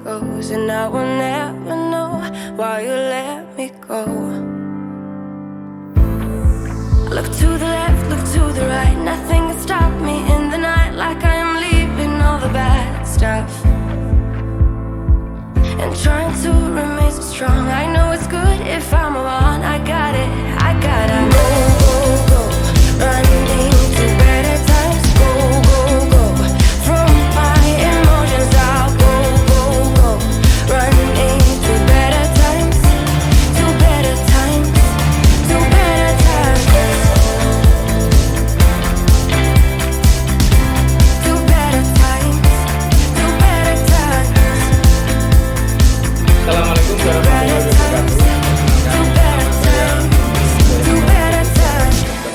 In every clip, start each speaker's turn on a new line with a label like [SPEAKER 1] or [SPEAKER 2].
[SPEAKER 1] goes, and I will never know why you let me go. Look to the left, look to the right, nothing can stop me in the night, like I am leaving all the bad stuff and trying to remain so strong. I know it's good if I'm wrong. I got it, I gotta go, go, go, running to better times. Go, go, go, from my emotions I'll go, go, go, running to better times, to better times, to better times, to better times, to better times.
[SPEAKER 2] Assalamualaikum warahmatullahi wabarakatuh.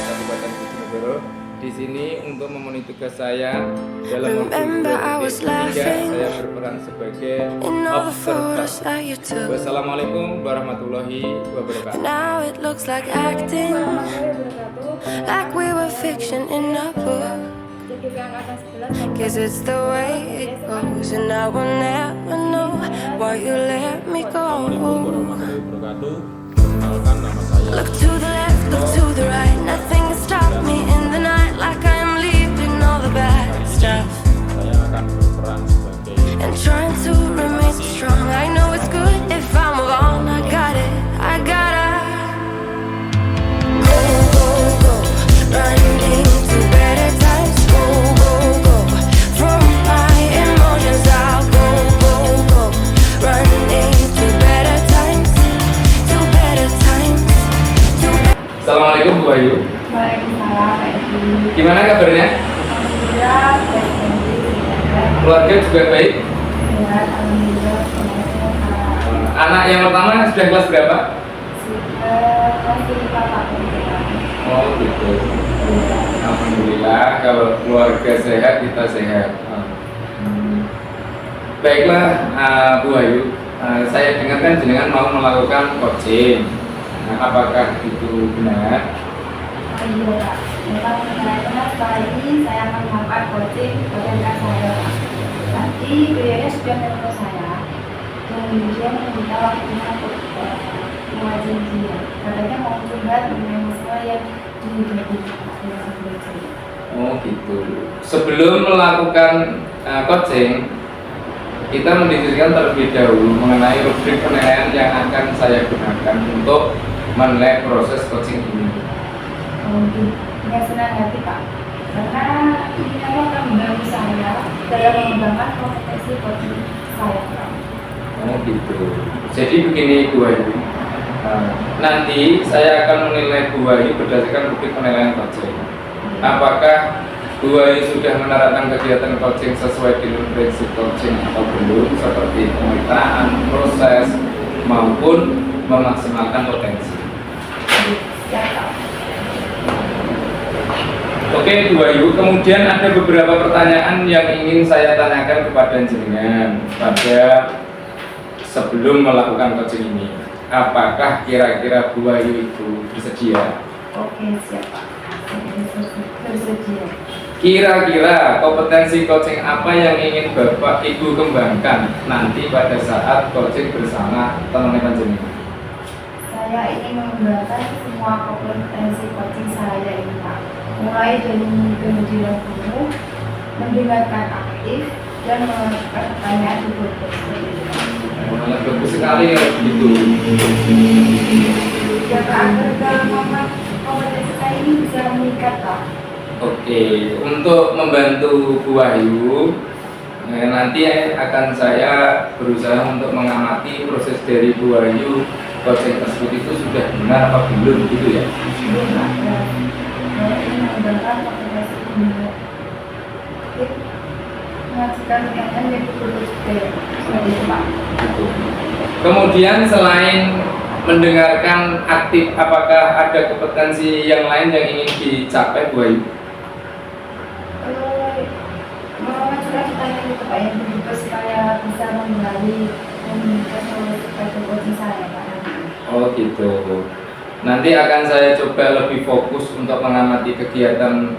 [SPEAKER 2] Kabupaten Bojonegoro. Di sini untuk memenuhi tugas saya dalam saya berperan sebagai observator. Wassalamualaikum warahmatullahi wabarakatuh.
[SPEAKER 1] Now it looks like acting, like we were fiction in a book. Guess it's the way it goes, and I will never know why you let me go.
[SPEAKER 2] Perkenalkan, nama saya.
[SPEAKER 1] Look to the left, look to the right, nothing can stop me in the night, like I am leaving all the bad stuff
[SPEAKER 2] Saya akan berperan sebagai
[SPEAKER 1] and trying to remain so strong. I know it's good if I'm wrong. I got it, I gotta go, go, go, running to better times. Go, go, go, from my emotions I'll go, go, go, running to better times, to better times, to better.
[SPEAKER 2] Assalamualaikum Bu Ayu.
[SPEAKER 3] Waalaikumsalam, Pak Edi.
[SPEAKER 2] Gimana kabarnya?
[SPEAKER 3] Alhamdulillah, baik dan baik.
[SPEAKER 2] Keluarga juga baik?
[SPEAKER 3] Sehat, alhamdulillah, semoga
[SPEAKER 2] Anak yang pertama sudah kelas berapa?
[SPEAKER 3] masih Pak.
[SPEAKER 2] Oh gitu. Alhamdulillah kalau keluarga sehat kita sehat. Baiklah Bu Ayu, saya dengarkan jenengan mau melakukan coaching. Apakah itu benar?
[SPEAKER 3] Iya, Pak. Memang benar-benar sekali ini saya akan melakukan coaching pada anak saya, Pak. Nanti beliaunya sudah menurut saya. Kemudian meminta waktunya untuk mengajar dia. Katanya mau curhat mengenai masalah yang dihadapi Pak dengan belajar.
[SPEAKER 2] Oh gitu. Sebelum melakukan coaching, kita mendiskusikan terlebih dahulu mengenai rubrik penilaian yang akan saya gunakan untuk menilai proses coaching ini.
[SPEAKER 3] Dengan senang hati Pak, karena ini akan membantu saya dalam mengembangkan kompetensi coaching saya Pak.
[SPEAKER 2] Oh gitu. Jadi begini Bu Ayu, nanti saya akan menilai Bu Ayu berdasarkan rubrik penilaian coaching. Apakah Bu Ayu sudah menerapkan kegiatan coaching sesuai dengan prinsip coaching atau belum, seperti pemitaan, proses, maupun memaksimalkan potensi.
[SPEAKER 3] Ya Pak.
[SPEAKER 2] Oke Bu Ayu, kemudian ada beberapa pertanyaan yang ingin saya tanyakan kepada jenengan pada sebelum melakukan coaching ini. Apakah kira-kira Bu Ayu itu bersedia?
[SPEAKER 3] Oke, siap Pak. Bersedia.
[SPEAKER 2] Kira-kira kompetensi coaching apa yang ingin Bapak Ibu kembangkan nanti pada saat coaching bersama teman-teman jenengan?
[SPEAKER 3] Saya ingin mengembangkan semua kompetensi coaching saya ini Pak. Mulai dari pendidikan guru, mendengarkan aktif, dan melakukan pertanyaan di
[SPEAKER 2] Bagus sekali ya begitu.
[SPEAKER 3] Ya Pak, agar kompetensi saya ini bisa meningkat Pak.
[SPEAKER 2] Oke, untuk membantu Bu Ayu, nanti akan saya berusaha untuk mengamati proses dari Bu Ayu coaching tersebut itu sudah benar apa belum gitu ya.
[SPEAKER 3] Belum Pak. Saya ingin mengembangkan kompetensi ini. Mengajukan pertanyaan yang betul-betul seperti itu Pak.
[SPEAKER 2] Gitu. Kemudian selain mendengarkan aktif, apakah ada kompetensi yang lain yang ingin dicapai Bu Ayu?
[SPEAKER 3] Mengajukan pertanyaan itu Pak yang betul supaya bisa mengenali komunikasi pada coaching saya Pak.
[SPEAKER 2] Oh gitu. Nanti akan saya coba lebih fokus untuk mengamati kegiatan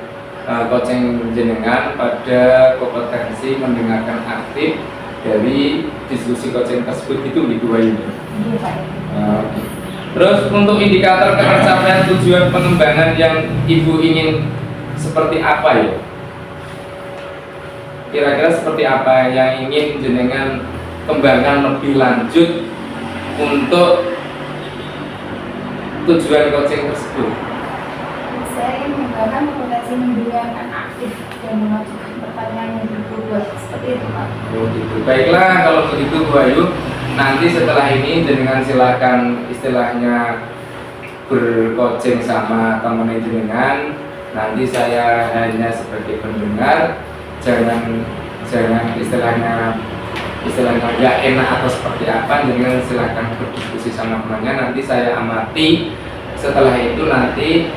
[SPEAKER 2] coaching jenengan pada kompetensi mendengarkan aktif dari diskusi coaching tersebut itu di dua ini.
[SPEAKER 3] Iya Pak.
[SPEAKER 2] Oke. Terus untuk indikator tercapaian tujuan pengembangan yang Ibu ingin seperti apa ya? Kira-kira seperti apa yang ingin jenengan kembangkan lebih lanjut untuk tujuan coaching tersebut?
[SPEAKER 3] Saya ingin mengembangkan kompetensi mendengarkan aktif dan mengajukan pertanyaan yang berubah seperti itu Pak.
[SPEAKER 2] Oh gitu. Baiklah kalau begitu Bu Ayu, nanti setelah ini jenengan silakan istilahnya bercoaching sama teman jenengan. Nanti saya hanya sebagai pendengar, jangan istilahnya nggak enak atau seperti apa, jangan silakan berdiskusi sama temannya. Nanti saya amati, setelah itu nanti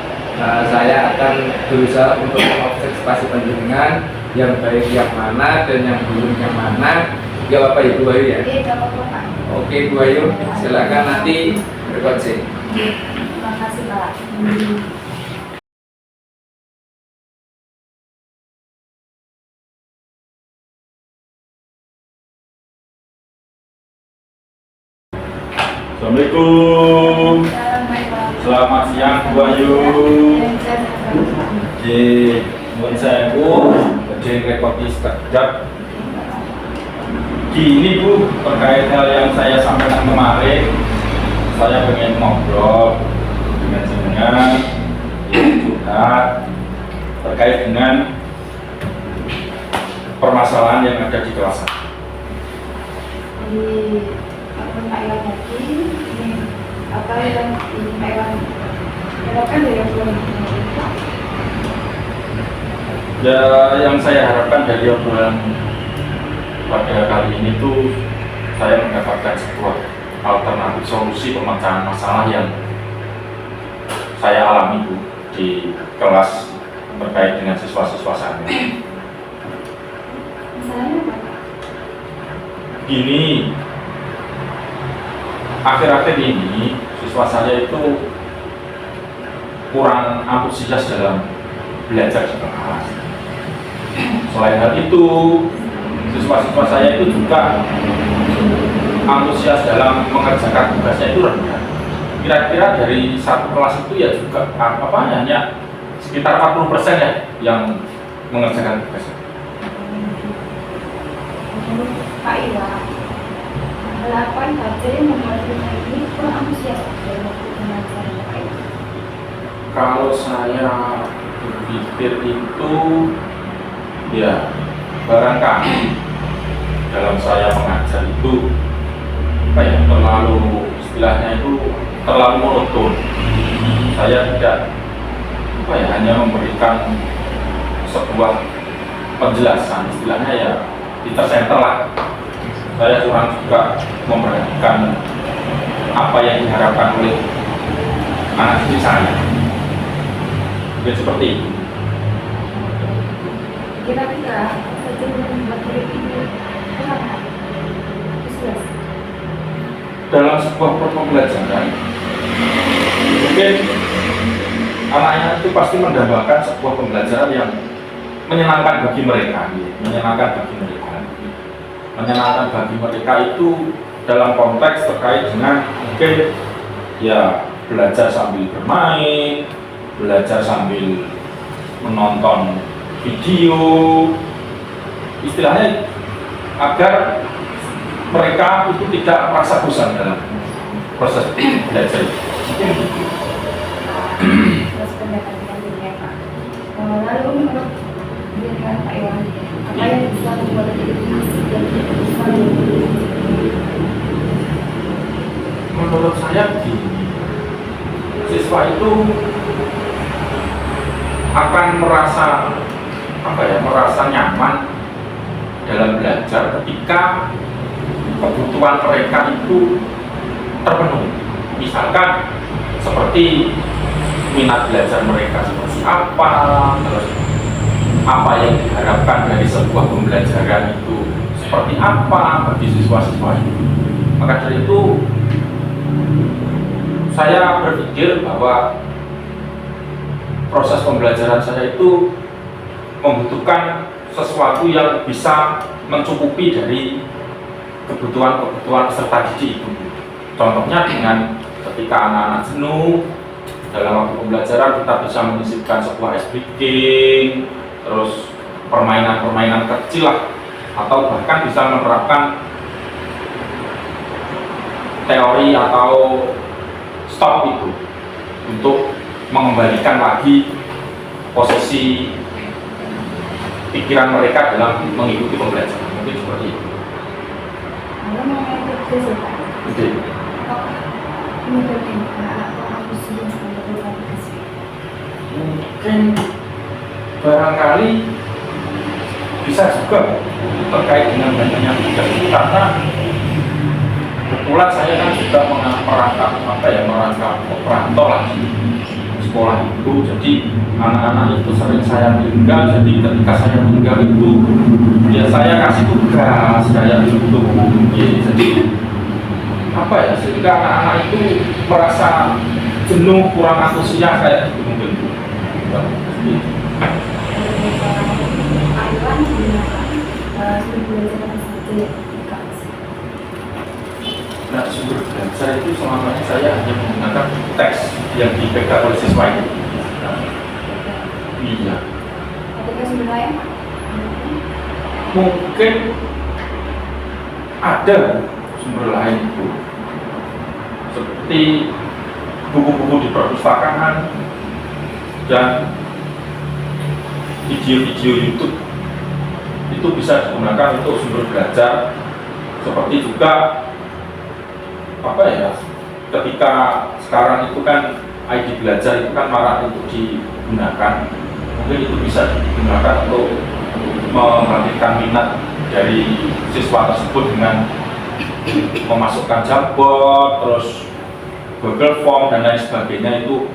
[SPEAKER 2] saya akan berusaha untuk mengobservasi pendengar yang baik yang mana dan yang belum yang mana. Ya Bapak Ibu Ayu ya.
[SPEAKER 3] Oke, dapat Pak.
[SPEAKER 2] Oke Bu Ayu, silakan nanti bercoaching.
[SPEAKER 3] Terima kasih Pak.
[SPEAKER 4] Assalamualaikum. Selamat siang Bu Ayu. Di menurut saya Bu, jadi repoti sekejap. Gini Bu, terkait hal yang saya sampaikan kemarin, saya pengen ngobrol dengan jenengan, curhat terkait dengan permasalahan yang ada di kelas.
[SPEAKER 3] Jadi Pak Iwan tadi ini apa yang ini Pak Iwan harapkan dari obrolan ini?
[SPEAKER 4] Ya, yang saya harapkan dari obrolan pada kali ini tuh saya mendapatkan sebuah alternatif solusi pemecahan masalah yang saya alami Bu di kelas terkait dengan siswa-siswa saya.
[SPEAKER 3] Misalnya apa?
[SPEAKER 4] Gini, akhir-akhir ini siswa saya itu kurang antusias dalam belajar di kelas. Selain hal itu, siswa-siswa saya itu juga antusias dalam mengerjakan tugasnya itu rendah. Kira-kira dari satu kelas itu ya juga hanya sekitar 40% ya yang mengerjakan tugasnya.
[SPEAKER 3] Menurut Pak Iwan, apa yang membuat kita ini kurang antusias dalam waktu belajar Pak Iwan?
[SPEAKER 4] Kalau saya berpikir itu ya barangkali dalam saya mengajar itu terlalu istilahnya itu terlalu monoton. Saya tidak hanya memberikan sebuah penjelasan, istilahnya ya teacher center lah. Saya kurang juga memperhatikan apa yang diharapkan oleh anak didik saya. Mungkin seperti itu.
[SPEAKER 3] Kira-kira saja membuat murid ini kenapa? Antusias.
[SPEAKER 4] Dalam sebuah pembelajaran, mungkin anak-anak itu pasti mendambakan sebuah pembelajaran yang menyenangkan bagi mereka, menyenangkan bagi mereka itu dalam konteks terkait dengan mungkin ya belajar sambil bermain, belajar sambil menonton video, istilahnya agar mereka itu tidak merasa bosan dalam proses belajar.
[SPEAKER 3] Terus pendapat dengan Pak. Lalu menurut dengan Pak Iwan, apa yang bisa membuat diri asik dan siswa
[SPEAKER 4] Menurut saya siswa itu akan merasa merasa nyaman dalam belajar ketika kebutuhan mereka itu terpenuhi. Misalkan seperti minat belajar mereka seperti apa, terus apa yang diharapkan dari sebuah pembelajaran itu seperti apa bagi siswa-siswa itu. Maka dari itu saya berpikir bahwa proses pembelajaran saya itu membutuhkan sesuatu yang bisa mencukupi dari kebutuhan peserta didik itu. Contohnya dengan ketika anak-anak jenuh dalam waktu pembelajaran, kita bisa menyisipkan sebuah ice breaking, terus permainan-permainan kecil lah, atau bahkan bisa menerapkan teori atau stop itu untuk mengembalikan lagi posisi pikiran mereka dalam mengikuti pembelajaran. Mungkin seperti itu.
[SPEAKER 3] Kalau mengenai kerja Pak,
[SPEAKER 4] Oke.
[SPEAKER 3] ini bagaimana atau apa sih yang perlu dilakukan?
[SPEAKER 4] Mungkin barangkali bisa juga terkait dengan banyaknya tugas itu, karena kebetulan saya kan juga merangkap operator lah di sekolah itu. Jadi anak-anak itu sering saya tinggal, jadi ketika saya tinggal itu ya saya kasih tugas kayak gitu ya. Jadi apa ya, sehingga anak-anak itu merasa jenuh, kurang antusias kayak gitu mungkin. Nah, sumber belajar itu selama ini saya hanya menggunakan teks yang dipegang oleh siswa itu. Iya.
[SPEAKER 3] Ketika sumber lain,
[SPEAKER 4] Mungkin ada sumber lain itu, seperti buku-buku di perpustakaan dan video-video YouTube itu bisa digunakan untuk sumber belajar. Seperti juga apa ya, ketika sekarang itu kan ID belajar itu kan marak untuk digunakan, mungkin itu bisa digunakan untuk membangkitkan minat dari siswa tersebut dengan memasukkan Jamboard, terus Google Form dan lain sebagainya, itu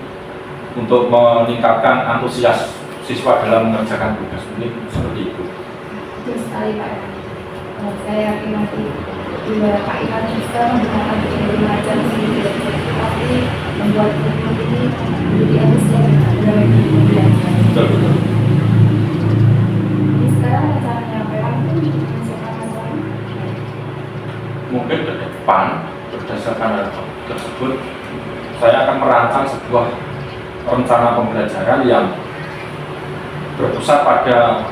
[SPEAKER 4] untuk meningkatkan antusias siswa dalam mengerjakan tugas. Mungkin seperti itu.
[SPEAKER 3] betul sekali Pak. Saya yakin nanti juga Pak Iwan bisa menggunakan video belajar sendiri, tapi membuat buku ini menjadi efisien dalam belajar.
[SPEAKER 4] Betul.
[SPEAKER 3] Jadi sekarang rencananya Pak Iwan itu menyelesaikan masalah ini?
[SPEAKER 4] Mungkin ke depan berdasarkan hal tersebut saya akan merancang sebuah rencana pembelajaran yang berpusat pada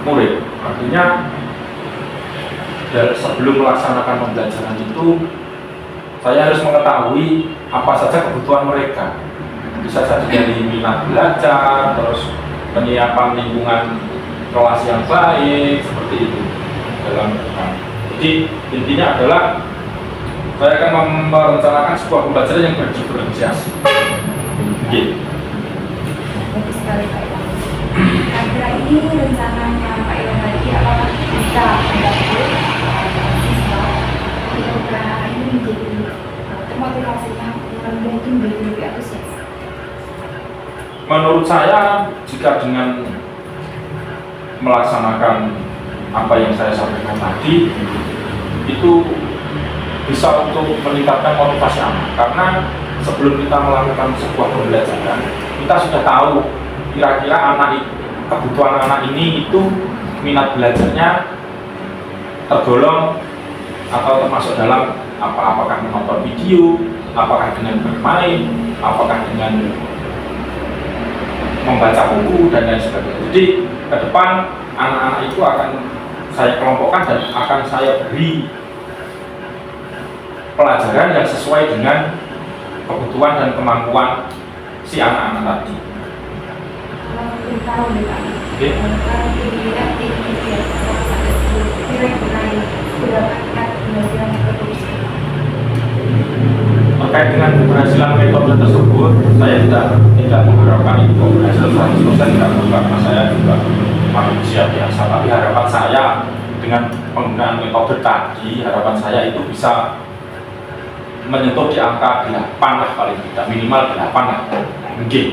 [SPEAKER 4] murid. Artinya sebelum melaksanakan pembelajaran itu saya harus mengetahui apa saja kebutuhan mereka. Bisa saja dari minat belajar, terus penyiapan lingkungan kelas yang baik, seperti itu dalam depan. Jadi intinya adalah saya akan merencanakan sebuah pembelajaran yang berdiferensiasi. Gitu.
[SPEAKER 3] Bagus sekali Pak Iwan. Kira-kira ini rencananya Pak Iwan tadi apakah bisa membantu siswa di program ini menjadi termotivasinya menjadi lebih antusias?
[SPEAKER 4] Menurut saya, jika dengan melaksanakan apa yang saya sampaikan tadi, itu bisa untuk meningkatkan motivasi anak. Karena sebelum kita melakukan sebuah pembelajaran, kita sudah tahu kira-kira kebutuhan anak ini itu minat belajarnya tergolong atau termasuk dalam apakah menonton video, apakah dengan bermain, apakah dengan membaca buku dan lain sebagainya. Jadi ke depan anak-anak itu akan saya kelompokkan dan akan saya beri pelajaran yang sesuai dengan kebutuhan dan kemampuan si anak-anak tadi.
[SPEAKER 3] Kalau kita tahu nih Pak,
[SPEAKER 4] Oke.
[SPEAKER 3] kalau dilihat di media kira-kira berapa tingkat keberhasilan produksi?
[SPEAKER 4] Terkait dengan keberhasilan metode tersebut, saya tidak mengharapkan itu berhasil 100%, tidak perlu, karena saya juga manusia biasa. Tapi harapan saya dengan penggunaan metode tadi, harapan saya itu bisa menyentuh di angka 8 lah paling tidak, minimal 8 lah. Mungkin.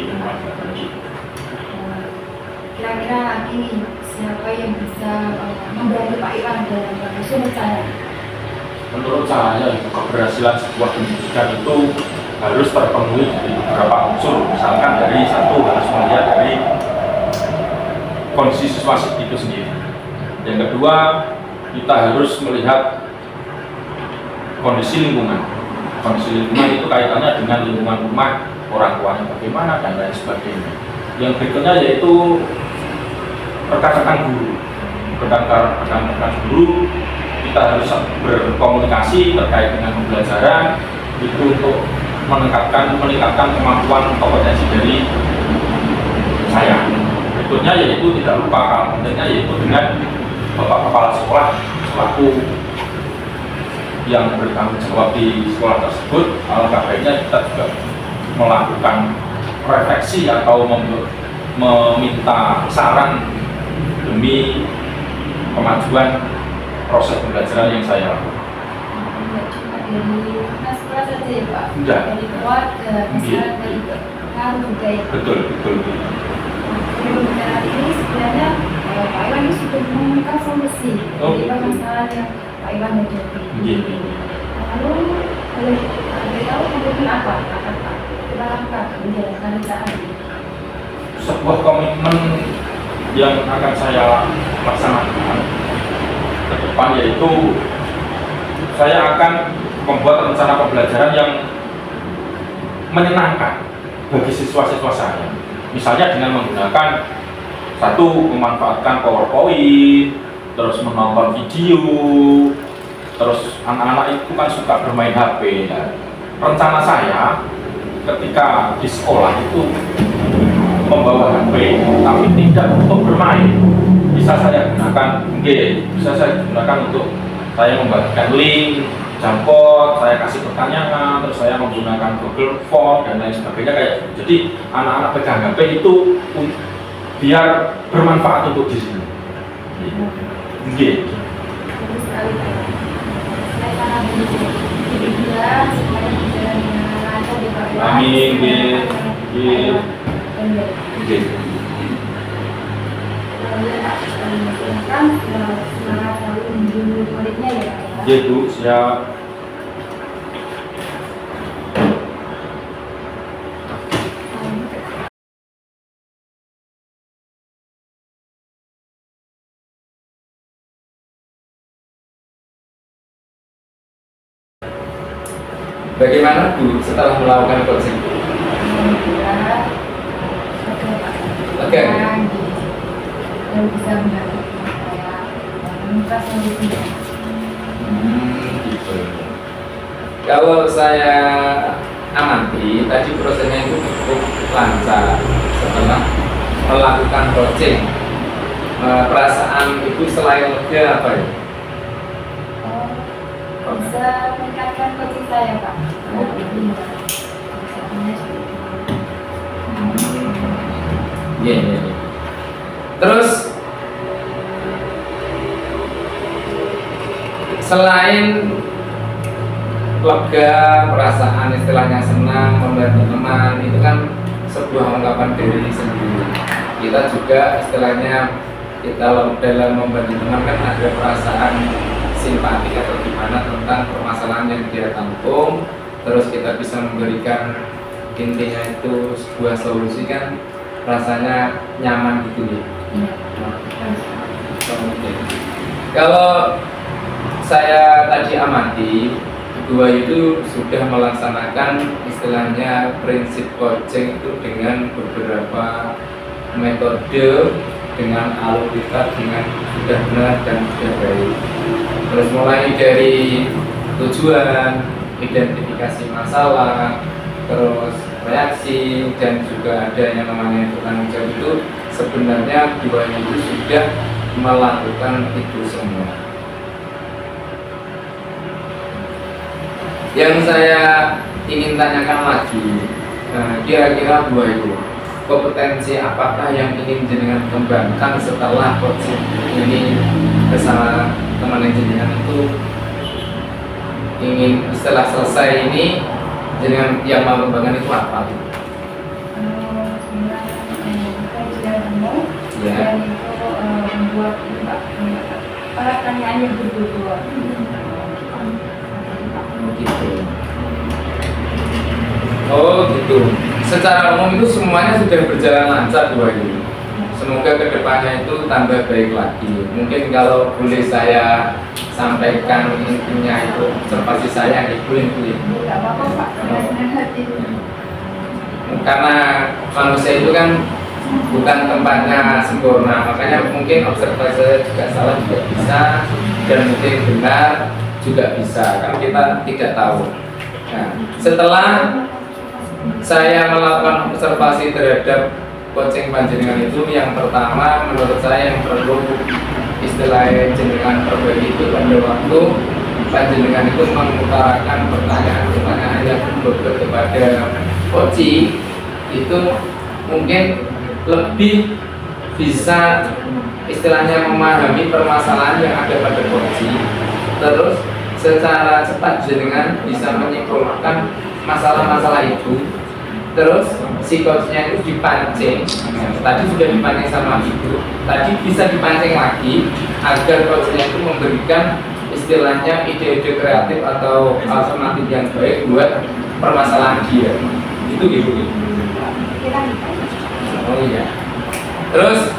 [SPEAKER 3] Kira-kira ini siapa yang bisa membantu Pak Iwan dalam menyusun rencana?
[SPEAKER 4] Menurut saya keberhasilan sebuah pendidikan itu harus terpenuhi dari beberapa unsur. Misalkan dari satu, harus melihat dari kondisi siswa itu sendiri. Yang kedua, kita harus melihat kondisi lingkungan. Kondisi lingkungan itu kaitannya dengan lingkungan rumah, orang tuanya bagaimana, dan lain sebagainya. Yang berikutnya yaitu rekan-rekan guru. Rekan-rekan guru, kita harus berkomunikasi terkait dengan pembelajaran itu untuk meningkatkan kemampuan kompetensi dari saya. Berikutnya yaitu tidak lupa hal pentingnya yaitu dengan Bapak Kepala Sekolah selaku yang bertanggung jawab di sekolah tersebut. Alangkah baiknya kita juga melakukan refleksi atau meminta saran demi kemajuan proses pembelajaran yang saya lakukan.
[SPEAKER 3] Tidak cuma dari sekolah saja ya Pak,
[SPEAKER 4] Tidak.
[SPEAKER 3] dari keluarga, masyarakat juga pengaruh budaya.
[SPEAKER 4] Betul.
[SPEAKER 3] Dari pembicaraan ini sebenarnya Pak Iwan ini sudah menemukan solusi dari masalah yang Pak Iwan hadapi. Lalu boleh tahu komitmen apa Pak kita lakukan menjalankan rencana ini?
[SPEAKER 4] Sebuah komitmen yang akan saya laksanakan ke depan yaitu saya akan membuat rencana pembelajaran yang menyenangkan bagi siswa-siswa saya. Misalnya dengan menggunakan memanfaatkan PowerPoint, terus menonton video, terus anak-anak itu kan suka bermain HP. Ya. Rencana saya ketika di sekolah itu membawa HP, tapi tidak untuk bermain. Bisa saya gunakan untuk saya membagikan link, Jamboard, saya kasih pertanyaan, terus saya menggunakan Google Form dan lain sebagainya kayak. Jadi anak-anak pegang HP itu biar bermanfaat untuk diri sendiri.
[SPEAKER 3] Bagus sekali Pak. Saya sangat berharap semuanya berjalan dengan lancar di Pak Iwan.
[SPEAKER 4] Amin.
[SPEAKER 3] Silakan semangat selalu menjunjung muridnya ya Pak.
[SPEAKER 4] Ya Bu, siap.
[SPEAKER 2] Bagaimana Bu setelah melakukan coaching? Lega.
[SPEAKER 3] Yang bisa membantu saya menemukan solusinya.
[SPEAKER 2] Gitu. Kalau saya amati tadi prosesnya itu cukup lancar setelah melakukan coaching. Perasaan ibu selain lega apa ya?
[SPEAKER 3] Bisa meningkatkan coaching saya Pak.
[SPEAKER 2] Iya. Terus selain lega, perasaan istilahnya senang, membantu teman, itu kan sebuah ungkapan diri sendiri. Kita juga istilahnya kita dalam membantu teman kan ada perasaan simpati atau gimana tentang permasalahan yang dia tampung, terus kita bisa memberikan intinya itu sebuah solusi kan rasanya nyaman gitu ya. Kalau saya tadi amati, dua itu sudah melaksanakan istilahnya prinsip coaching itu dengan beberapa metode, dengan alur-alur dengan sudah benar dan sudah baik. Terus mulai dari tujuan, identifikasi masalah, terus reaksi, dan juga ada yang namanya bertanggung jawab itu sebenarnya dua itu sudah melakukan itu semua. Yang saya ingin tanyakan lagi, kira-kira dua itu kompetensi apakah yang ingin jenengan kembangkan setelah coaching ini bersama teman jenengan itu ingin setelah selesai ini jenengan yang mau kembangkan itu apa? Ya.
[SPEAKER 3] Dan itu membuat pertanyaannya berdua.
[SPEAKER 2] Gitu. Oh gitu. Secara umum itu semuanya sudah berjalan lancar dua ini. semoga kedepannya itu tambah baik lagi. Mungkin kalau boleh saya sampaikan intinya itu observasi saya itu
[SPEAKER 3] Tidak apa-apa Pak, senang hati.
[SPEAKER 2] karena manusia itu kan bukan tempatnya sempurna, makanya mungkin observasi saya juga salah juga bisa, dan mungkin benar juga bisa, kan kita tidak tahu. Nah, setelah saya melakukan observasi terhadap coaching panjenengan itu, yang pertama menurut saya yang perlu istilahnya jenengan perbaiki itu pada waktu panjenengan itu mengutarakan pertanyaan yang berbobot kepada coaching itu mungkin lebih bisa istilahnya memahami permasalahan yang ada pada coaching, terus secara cepat jenengan bisa menyimpulkan masalah-masalah itu, terus si coachnya itu dipancing. Tadi sudah dipancing sama ibu, tadi bisa dipancing lagi agar coachnya itu memberikan istilahnya ide-ide kreatif atau alternatif yang baik buat permasalahan dia. Itu gitu. Oh iya. Terus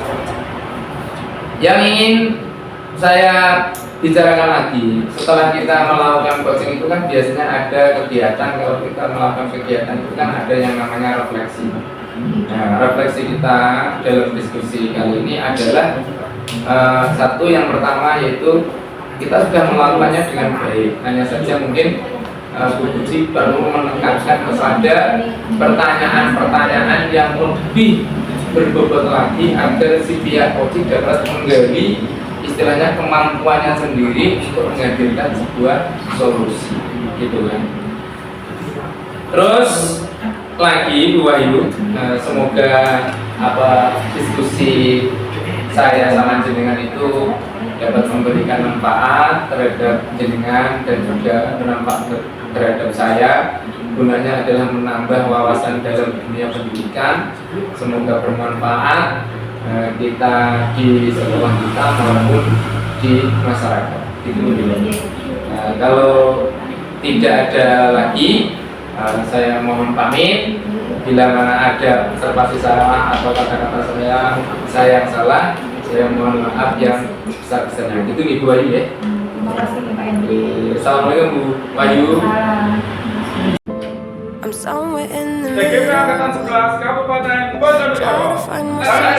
[SPEAKER 2] yang ingin saya bicarakan lagi, setelah kita melakukan coaching itu kan biasanya ada kegiatan. Kalau kita melakukan kegiatan itu kan ada yang namanya refleksi. Nah, refleksi kita dalam diskusi kali ini adalah satu, yang pertama yaitu kita sudah melakukannya dengan baik. Hanya saja mungkin Bu Puji perlu menekankan kepada pertanyaan-pertanyaan yang lebih berbobot lagi agar si pihak coaching dapat menggali istilahnya kemampuannya sendiri untuk menghadirkan sebuah solusi, gitu kan. Terus lagi Bu Wahyu, semoga diskusi saya sama jenengan itu dapat memberikan manfaat terhadap jenengan dan juga bermanfaat terhadap saya. Gunanya adalah menambah wawasan dalam dunia pendidikan. Semoga bermanfaat kita di sekolah kita maupun di masyarakat. Itu kalau tidak ada lagi, saya mohon pamit. Bila mana ada observasi salah atau kata-kata saya yang salah, saya mohon maaf yang besar-besarnya. Itu Ibu Wahyu ya.
[SPEAKER 3] Terima kasih Pak Hendri.
[SPEAKER 2] Assalamualaikum Bu Wahyu.
[SPEAKER 1] I'm somewhere in the
[SPEAKER 4] TGP
[SPEAKER 1] middle.
[SPEAKER 4] Angkatan 11 Kabupaten Bojonegoro.
[SPEAKER 1] Trying to find myself.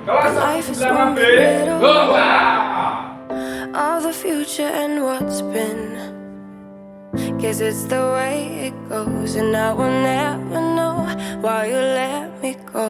[SPEAKER 4] Kelas
[SPEAKER 1] Life is
[SPEAKER 4] 9B.
[SPEAKER 1] one riddle
[SPEAKER 4] Goa.
[SPEAKER 1] of the future and what's been. Guess it's the way it goes, and I will never know why you let me go.